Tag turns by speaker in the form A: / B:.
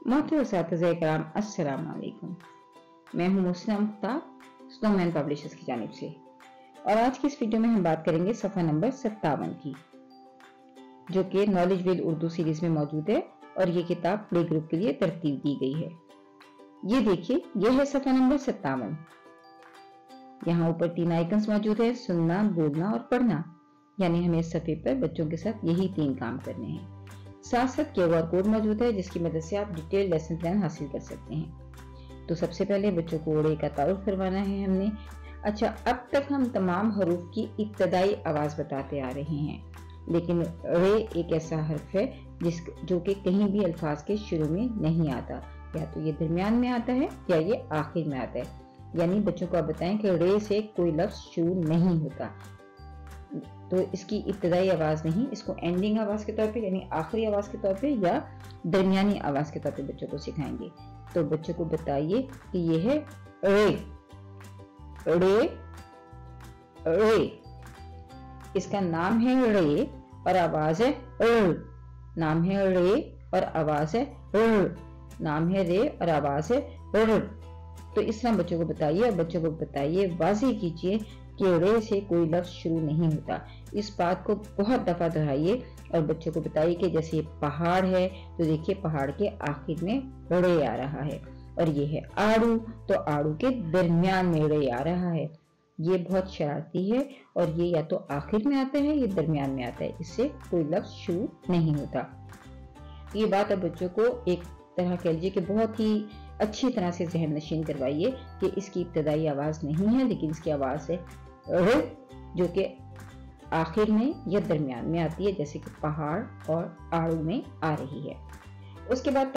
A: मोहतरम असातिज़ा कराम, अस्सलाम वालेकुम। मैं हूं मुस्लिम मुख्तार, स्नोमैन पब्लिशर्स की जानिब से, और आज की इस वीडियो में हम बात करेंगे सफ़ा नंबर 57 की, जो कि नॉलेज विल उर्दू सीरीज में मौजूद है और ये किताब प्ले ग्रुप के लिए तरतीब दी गई है। ये देखिए, यह है सफ़ा नंबर 57। यहाँ ऊपर 3 आइकन्स मौजूद है, सुनना, बोलना और पढ़ना। यानी हमें इस सफ़े पर बच्चों के साथ यही 3 काम करने हैं। साथ साथ QR कोड मौजूद है, जिसकी मदद से आप डिटेल लेसन प्लान हासिल कर सकते हैं। तो सबसे पहले बच्चों को रे का तारुफ करवाना है हमने। अच्छा, अब तक हम तमाम हरूफ की इब्तदाई आवाज बताते आ रहे हैं, लेकिन रे एक ऐसा हर्फ है जो कि कहीं भी अल्फाज के शुरू में नहीं आता। या तो ये दरमियान में आता है या ये आखिर में आता है। यानी बच्चों को आप बताएं कि रे से कोई लफ्ज शुरू नहीं होता, तो इसकी इब्तदाई आवाज नहीं, इसको एंडिंग आवाज के तौर पे यानी आखिरी आवाज के तौर पे या दरमियानी आवाज के तौर पे बच्चों को सिखाएंगे। तो बच्चों को बताइए कि ये है रे, रे, रे। इसका नाम है रे और आवाज है र। नाम है रे और आवाज है र। नाम है रे और आवाज है र। तो इस तरह बच्चों को बताइए, और बच्चों को बताइए, वाज़ेह कीजिए कि रे से कोई लफ्ज शुरू नहीं होता। इस बात को बहुत दफा दोहराइए और बच्चों को बताइए कि जैसे पहाड़ है तो देखिए पहाड़ के आखिर में रे आ रहा है, और ये है आड़ू तो आड़ू के दरमियान में रे आ रहा है। ये बहुत शरारती है और ये या तो आखिर में आता है या दरमियान में आता है, इससे कोई लफ्ज शुरू नहीं होता। ये बात अब बच्चों को एक तरह कह लीजिए कि बहुत ही अच्छी तरह से जहन नशीन करवाइए कि इसकी इब्तदाई आवाज नहीं है, लेकिन इसकी आवाज है र, जो कि आखिर में या दरमियान में आती है, जैसे कि पहाड़ और आड़ू में आ रही है। उसके बाद